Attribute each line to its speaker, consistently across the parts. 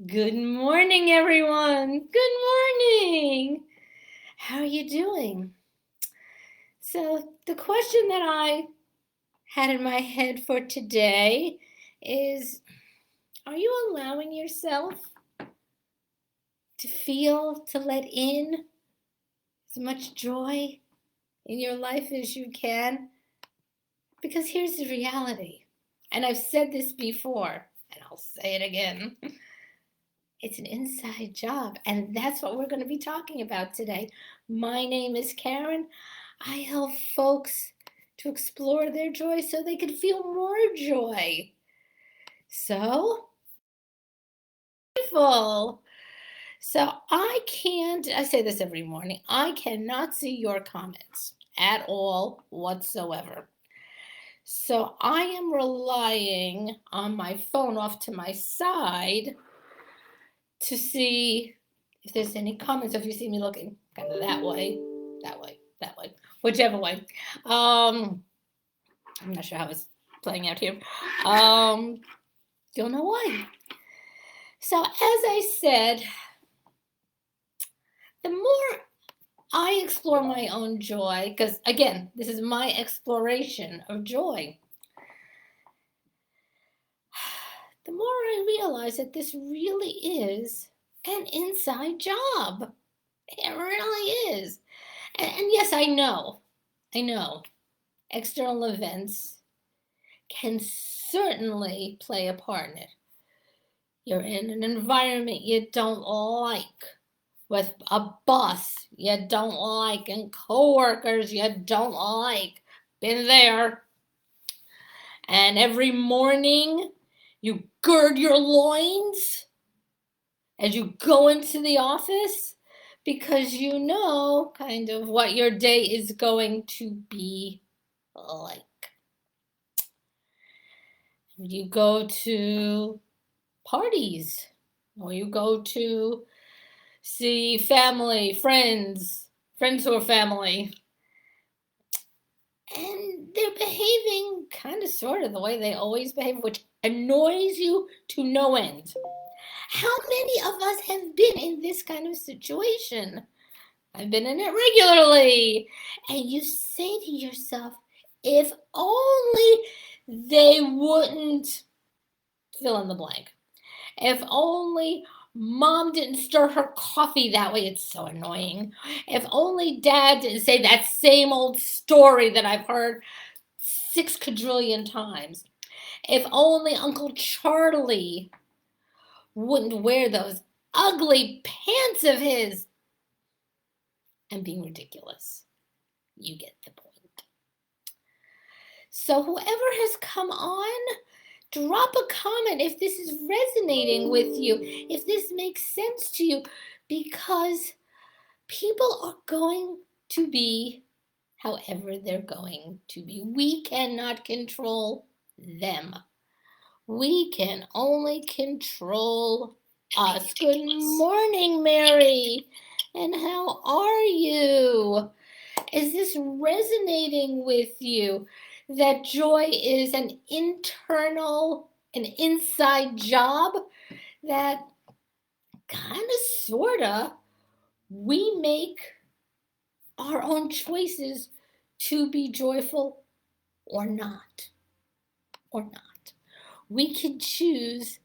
Speaker 1: Good morning, everyone. Good morning. How are you doing? So, the question that I had in my head for today is, are you allowing yourself to feel, to let in as much joy in your life as you can? Because here's the reality, and I've said this before, and I'll say it again. It's an inside job, and that's what we're going to be talking about today. My name is Karen. I help folks to explore their joy so they can feel more joy. So, joyful. So, I say this every morning, I cannot see your comments at all whatsoever. So, I am relying on my phone off to my side to see if there's any comments. If you see me looking kind of that way, whichever way. I'm not sure how it's playing out here. Don't know why. So as I said, the more I explore my own joy, because again, this is my exploration of joy, the more I realize that this really is an inside job. It really is. And yes, I know, external events can certainly play a part in it. You're in an environment you don't like, with a boss you don't like, and coworkers you don't like. Been there. And every morning you gird your loins as you go into the office because you know kind of what your day is going to be like. You go to parties, or you go to see family, friends who are family, and they're behaving kind of sort of the way they always behave, which annoys you to no end. How many of us have been in this kind of situation? I've been in it regularly. And you say to yourself, if only they wouldn't fill in the blank. If only mom didn't stir her coffee that way. It's so annoying. If only dad didn't say that same old story that I've heard 6 quadrillion times. If only Uncle Charlie wouldn't wear those ugly pants of his. I'm being ridiculous. You get the point. So whoever has come on, drop a comment if this is resonating with you, if this makes sense to you, because people are going to be however they're going to be. We cannot control them. We can only control us. Good morning, Mary. And how are you? Is this resonating with you? That joy is an inside job that kind of, sort of, we make our own choices to be joyful or not. We can choose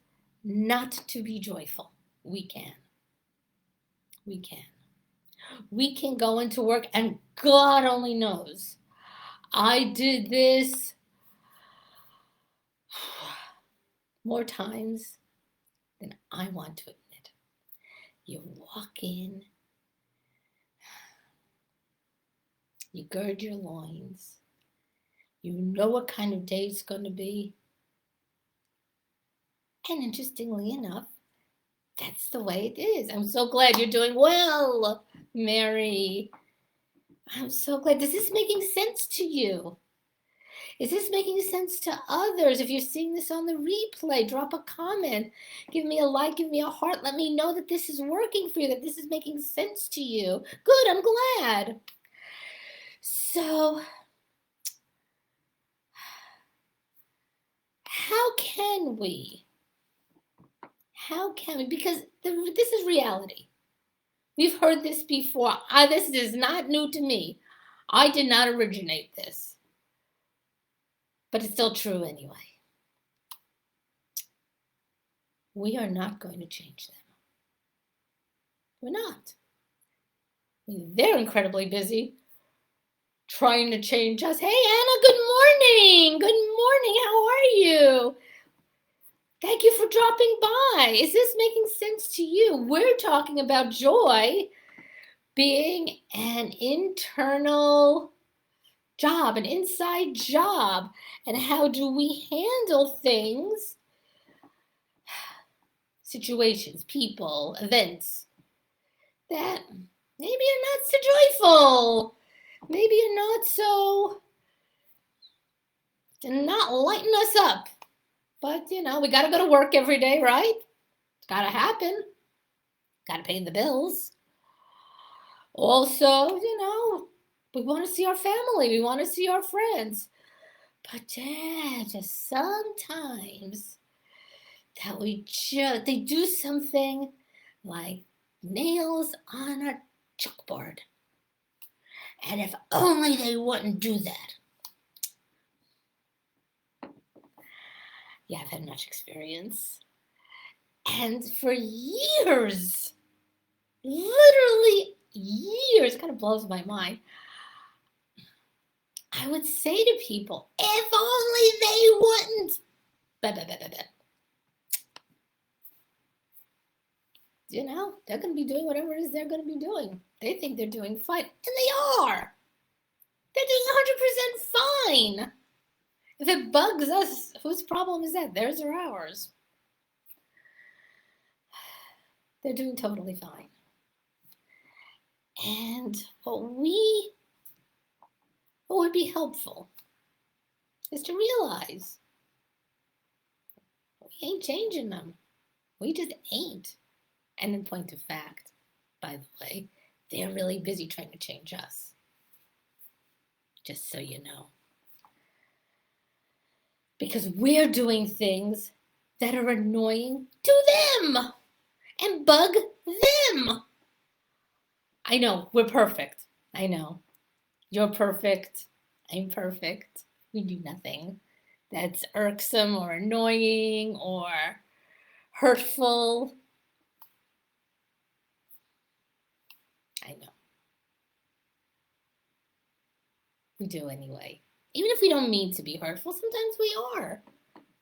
Speaker 1: not to be joyful. We can. We can go into work, and God only knows. I did this more times than I want to admit. You walk in, you gird your loins, you know what kind of day it's going to be. And interestingly enough, that's the way it is. I'm so glad you're doing well, Mary. I'm so glad. Is this making sense to you? Is this making sense to others? If you're seeing this on the replay, drop a comment. Give me a like, give me a heart. Let me know that this is working for you, that this is making sense to you. Good, I'm glad. So, How can we? Because this is reality. We've heard this before. This is not new to me. I did not originate this. But it's still true anyway. We are not going to change them. We're not. They're incredibly busy trying to change us. Hey, Anna, good morning. Good morning. How are you? Thank you for dropping by. Is this making sense to you? We're talking about joy being an internal job, an inside job, and how do we handle things, situations, people, events that maybe you're not so joyful, maybe you're not so, not lighting us up. But, we got to go to work every day, right? It's got to happen. Got to pay the bills. Also, we want to see our family. We want to see our friends. But just sometimes that they do something like nails on a chalkboard. And if only they wouldn't do that. Yeah, I've had much experience. And for years, literally years, it kind of blows my mind, I would say to people, if only they wouldn't. They're going to be doing whatever it is they're going to be doing. They think they're doing fine, and they are. They're doing 100% fine. If it bugs us, whose problem is that? Theirs or ours? They're doing totally fine. And what would be helpful is to realize we ain't changing them. We just ain't. And in point of fact, by the way, they're really busy trying to change us. Just so you know. Because we're doing things that are annoying to them and bug them. I know, we're perfect. I know. You're perfect. I'm perfect. We do nothing that's irksome or annoying or hurtful. I know. We do anyway. Even if we don't mean to be hurtful, sometimes we are.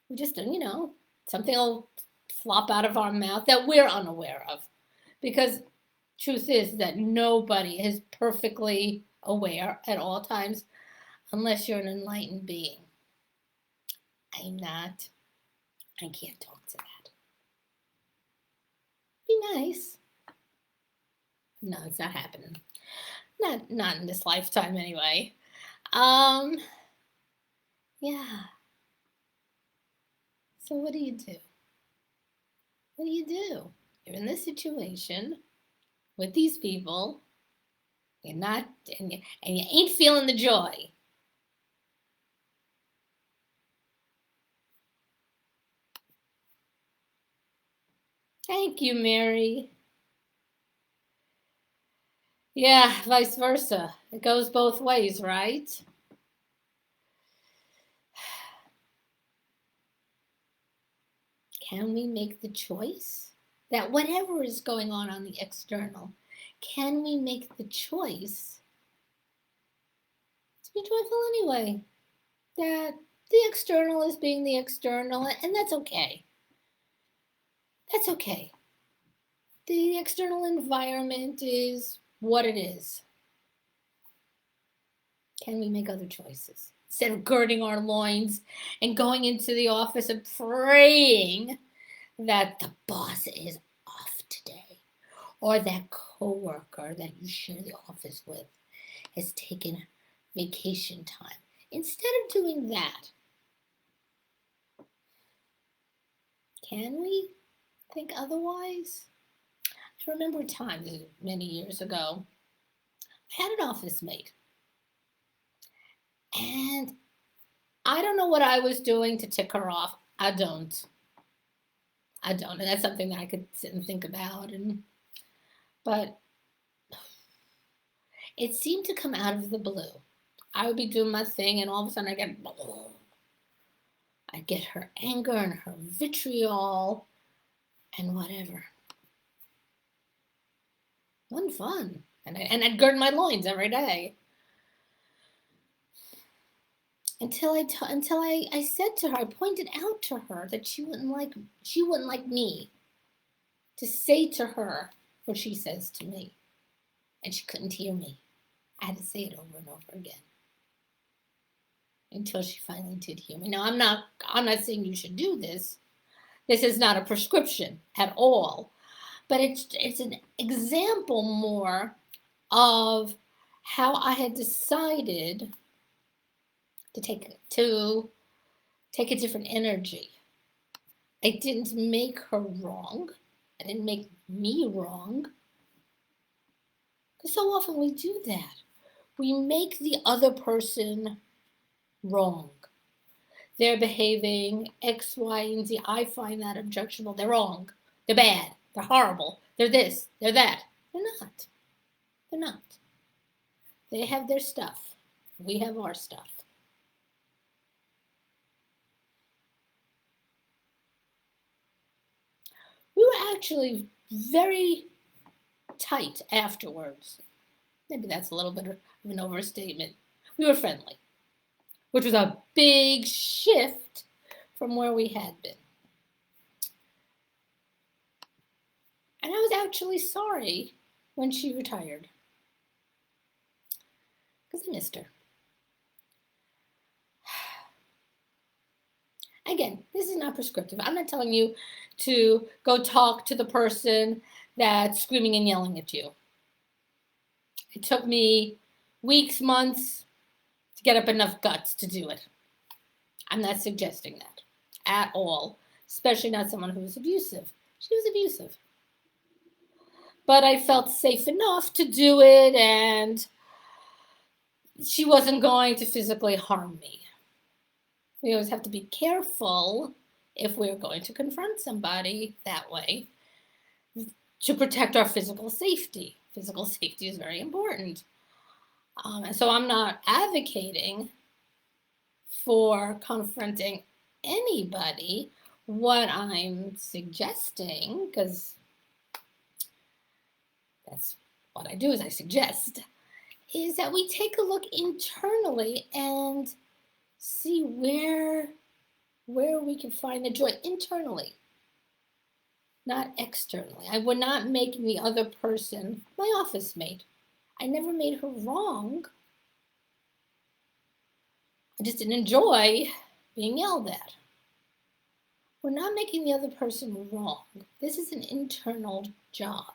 Speaker 1: We just, something will flop out of our mouth that we're unaware of. Because truth is that nobody is perfectly aware at all times unless you're an enlightened being. I'm not. I can't talk to that. Be nice. No, it's not happening. Not in this lifetime anyway. Yeah. So what do you do? What do you do? You're in this situation with these people. You're not, and you ain't feeling the joy. Thank you, Mary. Yeah, vice versa. It goes both ways, right? Can we make the choice that whatever is going on the external, can we make the choice to be joyful anyway? That the external is being the external, and that's okay. That's okay. The external environment is what it is. Can we make other choices? Instead of girding our loins and going into the office and praying that the boss is off today, or that coworker that you share the office with has taken vacation time. Instead of doing that, can we think otherwise? I remember a time many years ago, I had an office mate. And I don't know what I was doing to tick her off. I don't. I don't know. That's something that I could sit and think about. But it seemed to come out of the blue. I would be doing my thing, and all of a sudden I get her anger and her vitriol and whatever. Wasn't fun. And I'd gird my loins every day. Until I said to her, I pointed out to her that she wouldn't like me to say to her what she says to me. And she couldn't hear me. I had to say it over and over again. Until she finally did hear me. Now I'm not saying you should do this. This is not a prescription at all. But it's an example more of how I had decided to take a different energy. I didn't make her wrong. I didn't make me wrong. Because so often we do that. We make the other person wrong. They're behaving X, Y, and Z. I find that objectionable. They're wrong. They're bad. They're horrible. They're this. They're that. They're not. They're not. They have their stuff. We have our stuff. We were actually very tight afterwards. Maybe that's a little bit of an overstatement. We were friendly, which was a big shift from where we had been. And I was actually sorry when she retired, because I missed her. Again, this is not prescriptive. I'm not telling you to go talk to the person that's screaming and yelling at you. It took me weeks, months to get up enough guts to do it. I'm not suggesting that at all, especially not someone who was abusive. She was abusive. But I felt safe enough to do it, and she wasn't going to physically harm me. We always have to be careful if we're going to confront somebody that way to protect our physical safety. Physical safety is very important. And so I'm not advocating for confronting anybody. What I'm suggesting, because that's what I do, is I suggest, is that we take a look internally and see where we can find the joy internally, not externally. I would not make the other person my office mate. I never made her wrong. I just didn't enjoy being yelled at. We're not making the other person wrong. This is an internal job.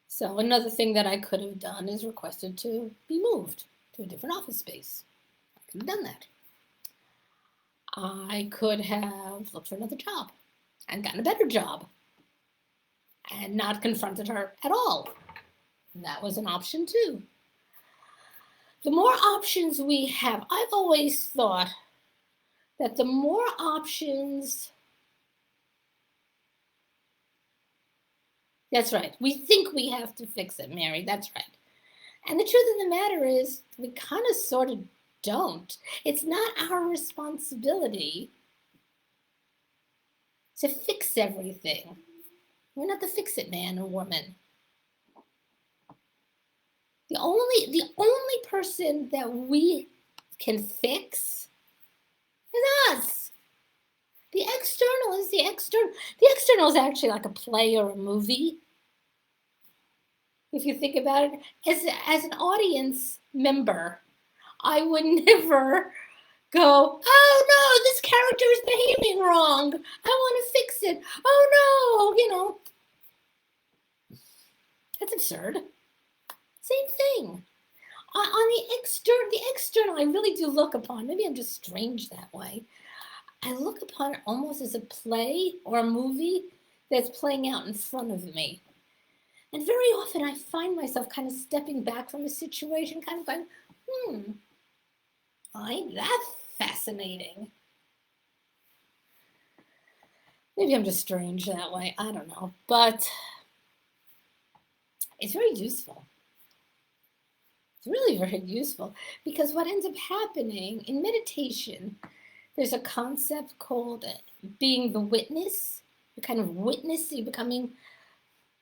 Speaker 1: So another thing that I could have done is requested to be moved to a different office space. I could have done that. I could have looked for another job and gotten a better job and not confronted her at all. That was an option too. The more options we have, I've always thought that the more options, that's right, we think we have to fix it, Mary, that's right. And the truth of the matter is, we kind of sort of don't. It's not our responsibility to fix everything. We're not the fix-it man or woman. The only person that we can fix is us. The external is the external. The external is actually like a play or a movie. If you think about it, as an audience member, I would never go, oh no, this character is behaving wrong. I want to fix it. Oh no, that's absurd. Same thing. On the external, I really do look upon, maybe I'm just strange that way. I look upon it almost as a play or a movie that's playing out in front of me. And very often I find myself kind of stepping back from the situation, kind of going, ain't that fascinating? Maybe I'm just strange that way. I don't know. But it's very useful. It's really very useful because what ends up happening in meditation, there's a concept called being the witness. You're kind of witnessing, becoming.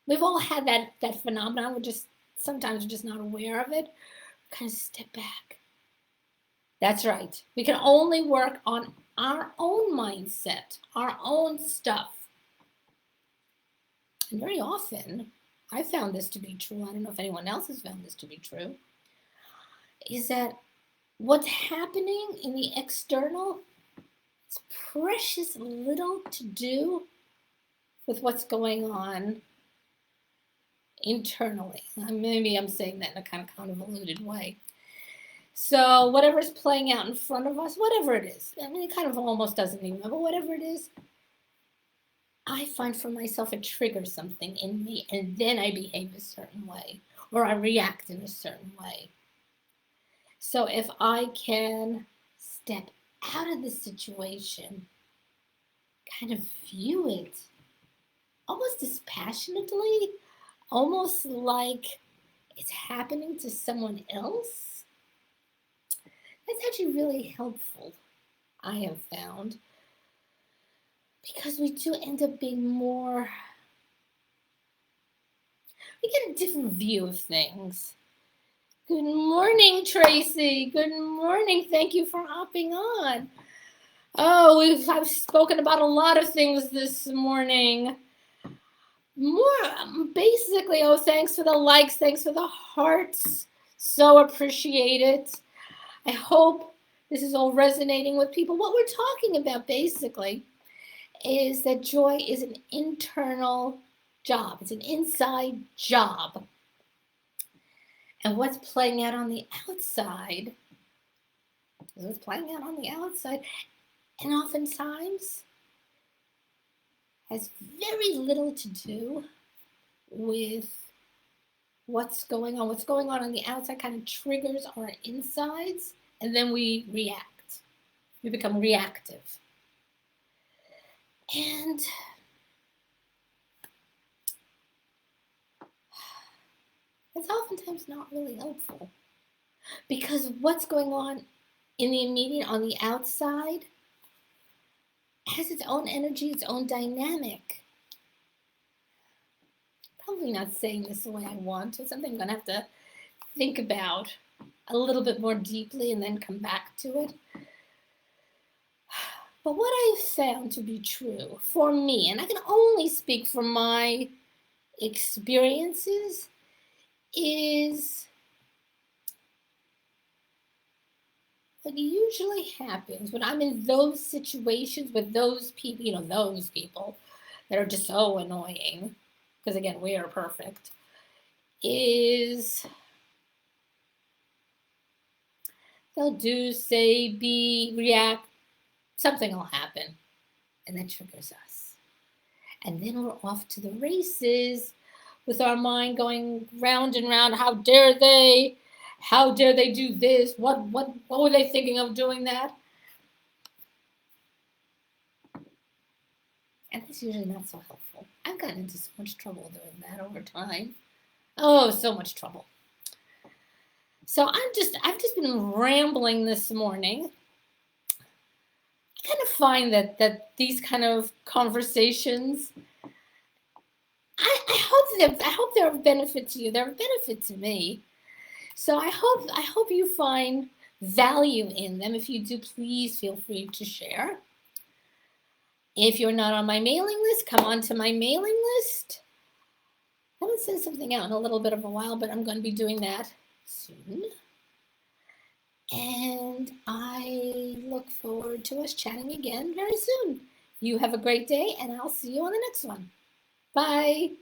Speaker 1: We've all had that phenomenon. Sometimes we're just not aware of it. Kind of step back. That's right. We can only work on our own mindset, our own stuff. And very often, I found this to be true. I don't know if anyone else has found this to be true. Is that what's happening in the external is precious little to do with what's going on internally. Maybe I'm saying that in a kind of convoluted way. So whatever's playing out in front of us, whatever it is, I mean, it kind of almost doesn't even matter, but whatever it is, I find for myself it triggers something in me, and then I behave a certain way, or I react in a certain way. So if I can step out of the situation, kind of view it almost dispassionately, almost like it's happening to someone else, that's actually really helpful, I have found, because we do end up being more, we get a different view of things. Good morning, Tracy. Good morning. Thank you for hopping on. Oh, I've spoken about a lot of things this morning. Basically, thanks for the likes. Thanks for the hearts. So appreciate it. I hope this is all resonating with people. What we're talking about, basically, is that joy is an internal job. It's an inside job. And what's playing out on the outside is what's playing out on the outside. And oftentimes has very little to do with what's going on. What's going on the outside kind of triggers our insides, and then we react. We become reactive. And it's oftentimes not really helpful, because what's going on in the immediate, on the outside, has its own energy, its own dynamic. Probably not saying this the way I want to. It's something I'm going to have to think about a little bit more deeply and then come back to it. But what I've found to be true for me, and I can only speak from my experiences, is what usually happens when I'm in those situations with those people, those people that are just so annoying, because again, we are perfect, is they'll do, say, be, react, something will happen, and that triggers us. And then we're off to the races with our mind going round and round. How dare they? How dare they do this? What were they thinking of doing that? And that's usually not so helpful. I've gotten into so much trouble doing that over time. Oh, so much trouble. So I've just been rambling this morning. I kind of find that these kind of conversations, I hope they're of benefit to you. They're of benefit to me. So I hope you find value in them. If you do, please feel free to share. If you're not on my mailing list, come on to my mailing list. I haven't sent something out in a little bit of a while, but I'm going to be doing that soon. And I look forward to us chatting again very soon. You have a great day, and I'll see you on the next one. Bye.